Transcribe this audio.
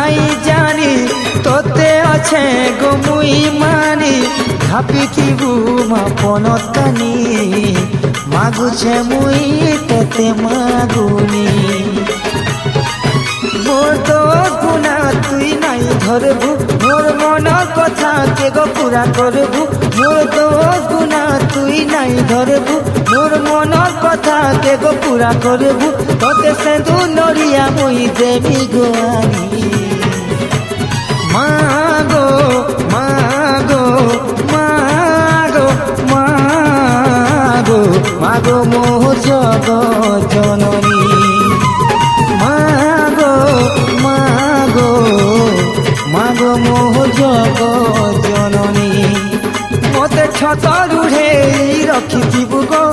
নাই জানি তোতে আছে গো মুই মানি ভাবিথিবু মা পনত কানি মাগুছে মুই তেতে মাগুনি মোর তো গুণা তুই নাই ধরবু মোর মনের কথা কে গো পুরা করবু মোর তো গুণা তুই নাই ধরবু মোর মনের কথা কে গো পুরা করবু তোতে সেঁদু নড়িয়া মুই দেবি গো আনি মাগো মাগো মাগো মাগো মাগো মোর জগৎ জননী মাগো মাগো মাগো মোর জগৎ জননী মতে ছত রুঢ়ে রখিথিবু গো